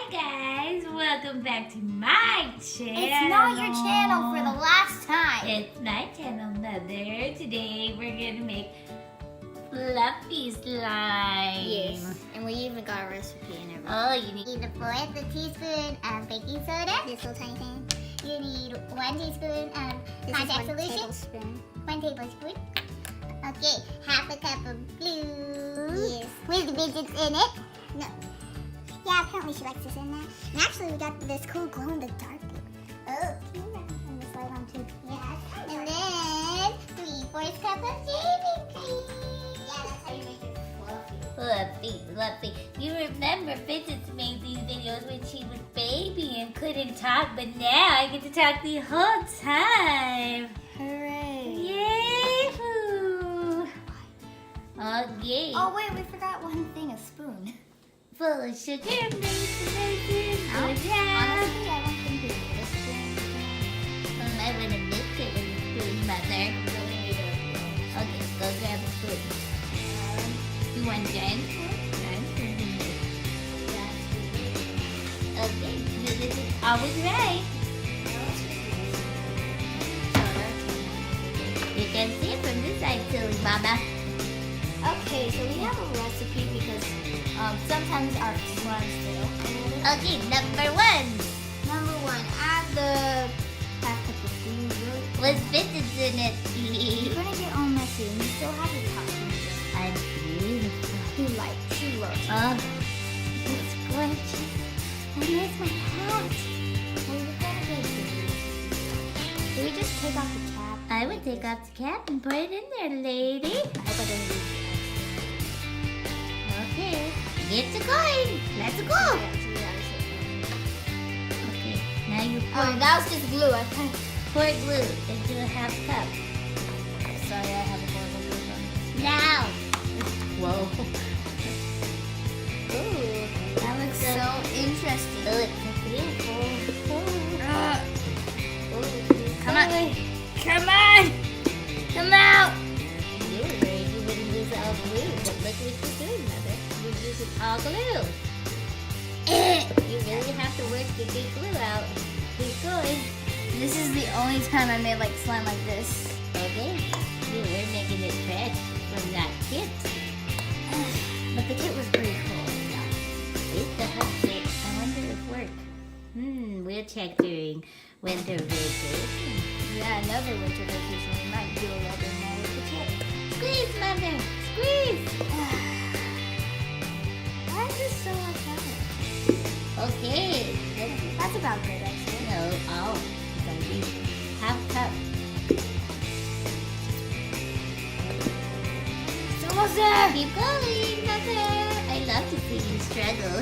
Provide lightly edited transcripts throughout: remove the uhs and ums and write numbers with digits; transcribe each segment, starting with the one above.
Hi guys, welcome back to my channel. It's not your channel for the last time. It's my channel, Mother. Today we're gonna make fluffy slime. Yes, and we even got a recipe and everything. Oh, you need A fourth a teaspoon of baking soda, this little tiny thing. You need 1 teaspoon of contact solution, Tablespoon. 1 tablespoon. Okay, half a cup of glue. Yes. With Fidgets in it. No. Yeah, apparently she likes this in there. And actually, we got this cool glow in the dark glue. Oh, can you turn this light on too? Yeah. And then 3/4 cup of shaving cream. Yeah, that's how you make it fluffy. fluffy. You remember Fidgets made these videos when she was baby and couldn't talk, but now I get to talk the whole time. Hooray. Yay! Okay. Oh wait, we forgot one thing, a spoon. Full of sugar, amazing. Honestly, I don't think we need a spoon. I would have mixed it with a spoon, Mother. Really need a Okay, go grab a spoon. You want giant spoon? Giant spoon. Okay, this is always right. You can see it from this side, silly mama. Okay, so we have a recipe because sometimes our slimes fail. Okay, number 1 Number 1, add the half cup of glue. was Fidgets in it. You're gonna get all messy and you still have the toppings. I'm beautiful. She loves. Oh, it's gorgeous. And there's my hat. Well, you're gonna get it. Can we just take off the cap? I would take off the cap and put it in there, lady. I hope I don't use it. Okay, get to going. Let's go. Okay, now you pour, Oh, that was just glue. I kind of. pour glue into a half cup. Sorry, I have a horrible glue on. Now. Whoa. Ooh, that looks so interesting. Oh, it's so beautiful. Come on. Come on. Come out. You were worried you wouldn't use all glue, but look what you're doing, Mother. You're using all glue. You really have to work to get glue out. Keep going. This is the only time I made like slime like this. Okay, you were making it fresh from that kit. But the kit was pretty cool. It's the hot kit. I wonder if it worked. We'll check during winter vacation. Yeah, another winter vacation. We might do a little bit more with the kit. Squeeze, Mother! Squeeze! Why is this so much harder? Okay. That's about good, actually. No, oh, it's gonna be half cup. It's almost there. Keep going, Mother. I love to see you struggle.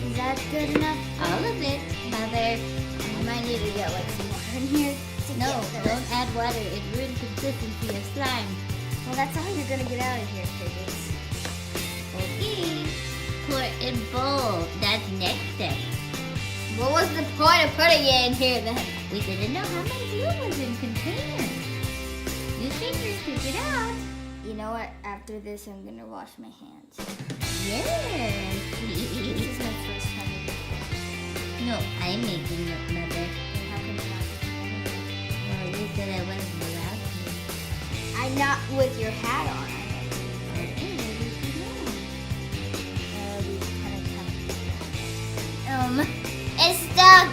Is that good enough? All of it, Mother. I might need to get like some water in here. No, don't add water. It ruins consistency of slime. Well, that's all you're gonna get out of here, Fidgets. Okay. Pour in bowl. That's next step. What was the point of putting it in here then? We didn't know how much glue was in container. You fingers took it out. You know what? After this, I'm gonna wash my hands. Yes. This is my first time making it. No, I'm making it, Mother. And how come you're not making it? Well, you said I wasn't allowed to. I'm not with your hat on. Okay, maybe you know. We kind of have. It's stuck.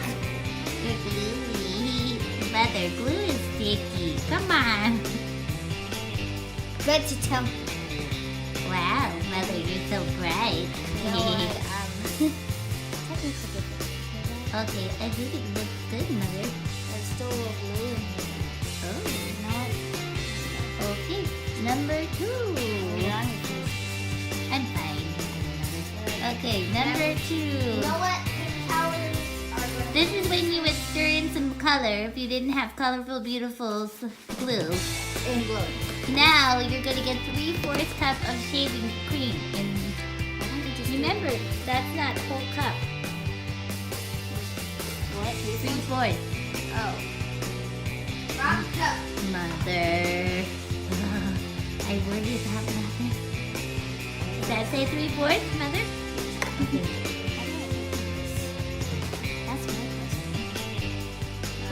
You're gluey. Mother, glue is sticky. Come on. Good to tell. Wow, Mother, you're so bright. You know what? Technical differences. Okay, I think it looks good, Mother. There's still a little glue in here. Oh. You know what? Okay, number 2. You're on your face. I'm fine. Okay, number 2. You know what? How are This is when you would stir in some color if you didn't have colorful, beautiful glue. in glue? Now you're gonna get 3/4 cup of shaving cream. And remember, that's not whole cup. What? 3/4. Oh. Wrong cup. Mother. I worry about Mother. Does that say 3/4, Mother? Okay. That's my question.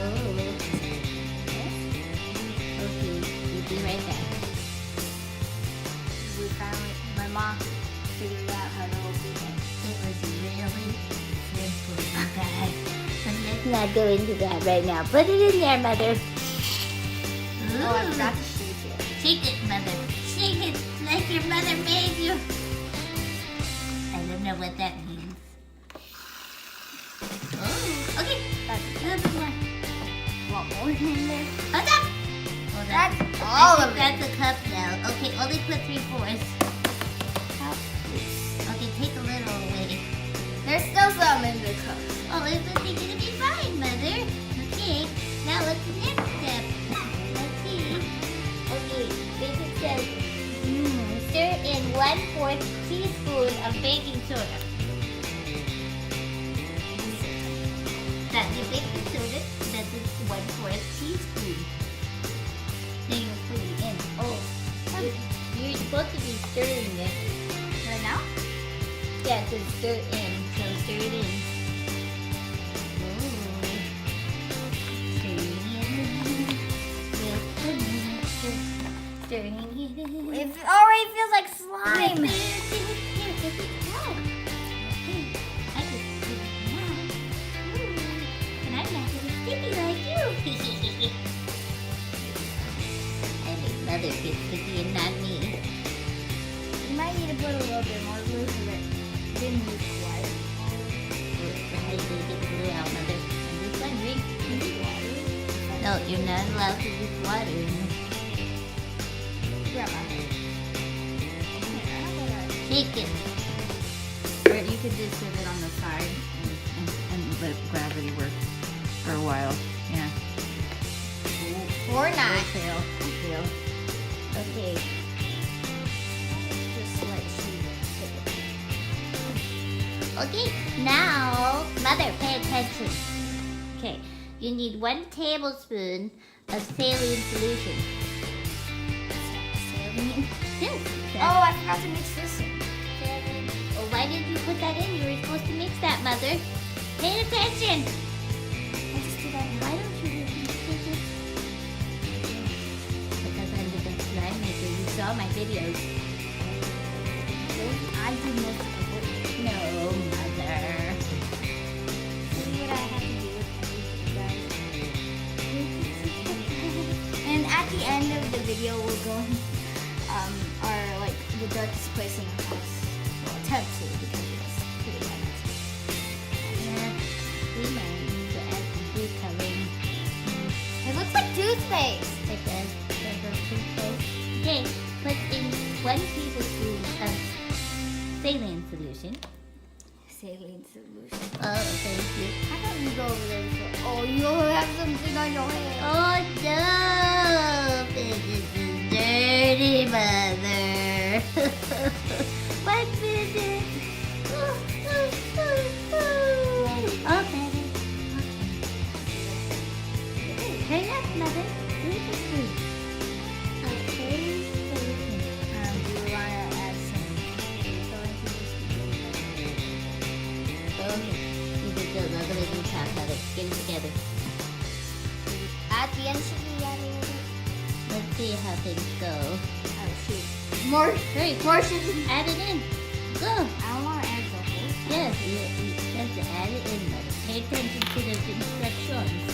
Oh. Okay. We'll be right back. We finally, my mom figured out how to open it. It was really simple, you guys. But let's not go into that right now. Put it in there, Mother. Oh, I forgot to shake it. Shake it, Mother. Shake it like your mother made you. I don't know what that means. Oh, okay. That's A little bit more. what more in there? Hold up. Hold up. That's all I of think it. that's a cup now. Okay, only put 3/4. Okay, take a little away. There's still some in the cup. Oh, everything's gonna be fine, Mother. Okay, now what's the next step? Let's see. Okay, Fidget says, stir in 1/4 teaspoon of baking soda. That's the baking soda. That's 1/4 teaspoon. Then you put it in. Oh, you're supposed to be stirring it. Right now? Yeah, it says stir in. So stir it in. Stirring it in. It already feels like slime. And I'm not gonna sticky like you. I make Mother get sticky and not me. You might need to put a little bit more glue so that it didn't move quite. How are you gonna get the glue out, Mother? I'm just wondering. Water. No, you're not allowed to use water in this. Grandma. Here, how about I- Shake it. Or you could just sit it on the side and let gravity work for a while. Yeah. Or not. Fail. Fail. Okay. Just let you take it. Okay, now, Mother, pay attention. Okay, you need 1 tablespoon of saline solution. Saline? Yes. Oh, I forgot to mix this in. Saline. Oh, why did you put that in? You were supposed to mix that, Mother. Pay attention. I just do that in Why don't you mix it? Because I'm the best slime maker. You saw my videos. I do most of the work. No, Mother. See what I have to do with everything, guys. And at the end of the video, we're going our like the darkest place in our house. Well, attempt to because it's pretty bad. Yeah, we might need to add some food coloring. It looks like toothpaste. It does. There's a toothpaste. Okay, put in 1 tablespoon of saline solution. Saline solution. Oh, thank you. How about you go over there? Oh, you have something on your hand. Oh no! This is dirty, Mother. What Fidget? Oh, better. Okay. Hurry up, Mother. Do this food. Okay. Do you want to add some coloring to this? Okay. You can go all the way to the top, Mother. Get it together. At the end, should we add a little bit? Let's see how things go. Oh, shoot. More. Hurry. More should we? Add it in. Go. I don't want to add the whole thing. Yes, you have to add it in, Mother. Pay attention to the instructions.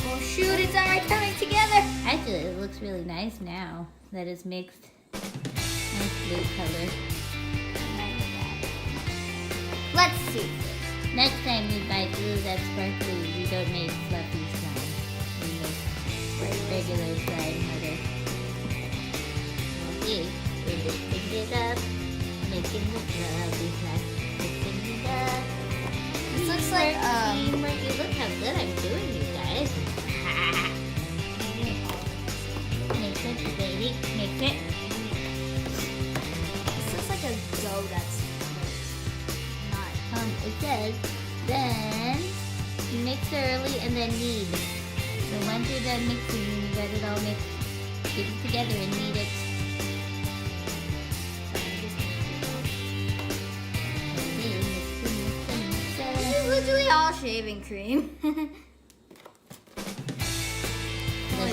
Oh, shoot, it's already coming together. Actually, it looks really nice now that it's mixed. Nice blue color. Let's see first. Next time you buy glue that's sparkly, you don't make fluffy slime. You make regular slime, Mother. Okay, we're mixing it up. Making the fluffy slime. Mixing it up. This looks like, Teamwork. You look how good I'm doing, you guys. Mix it, baby. Mix it. This looks like a dough that's not. It says, then mix thoroughly and then knead. So once you're done mixing, you got it all mixed, get it together and knead it. usually all shaving cream. Does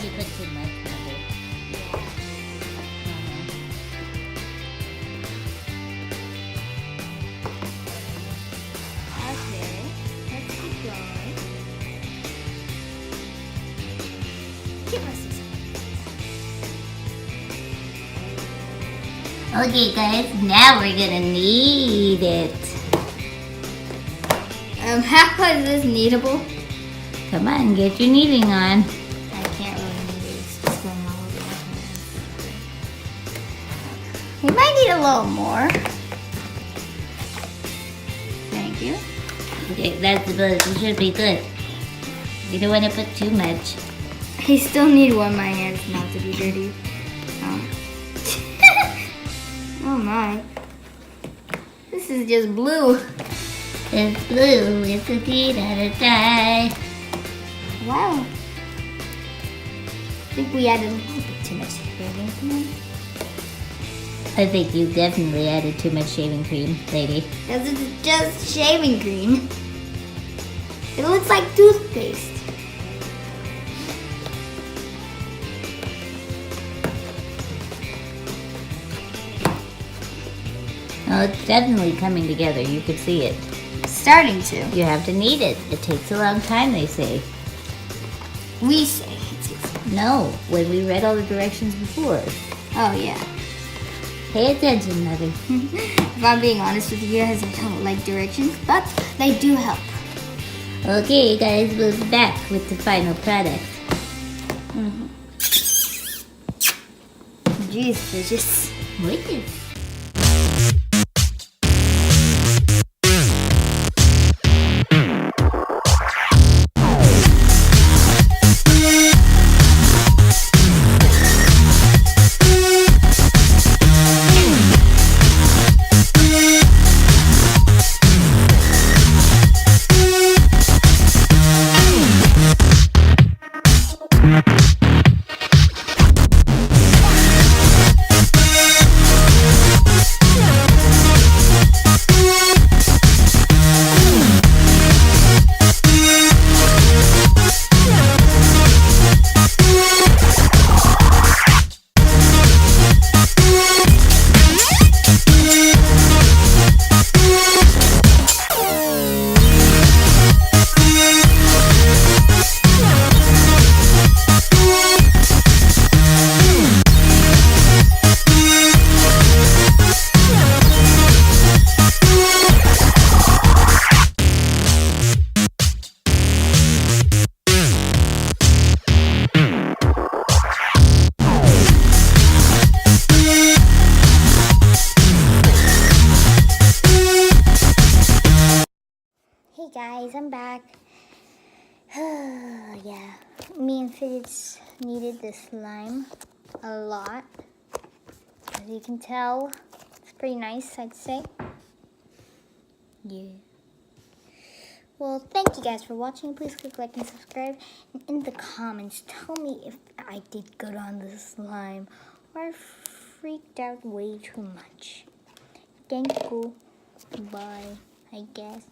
she put too much, Mother? Okay, let's keep going. Keep us Okay, guys, now we're gonna knead it. How is this kneadable? Come on, get your kneading on. I can't really knead it. It's just going all over my hands. We might need a little more. Thank you. Okay, that's about it. It should be good. You don't want to put too much. I still need one of my hands not to be dirty. Oh my. This is just blue. It's blue. It's a tea at a time. Wow. I think we added a little bit too much shaving cream. I think you definitely added too much shaving cream, lady. Because it's just shaving cream. It looks like toothpaste. Oh, it's definitely coming together. You could see it. Starting to. You have to knead it. It takes a long time, they say. We say. No, when we read all the directions before. Oh yeah. Pay attention, Mother. If I'm being honest with you guys, I don't like directions, but they do help. Okay, guys, we'll be back with the final product. Jeez, Fidgets. What is Hey guys, I'm back. Yeah, me and Fidgets needed the slime a lot. As you can tell, it's pretty nice, I'd say. Yeah. Well, thank you guys for watching. Please click like and subscribe. And in the comments, tell me if I did good on the slime or I freaked out way too much. Thank you. Bye, I guess.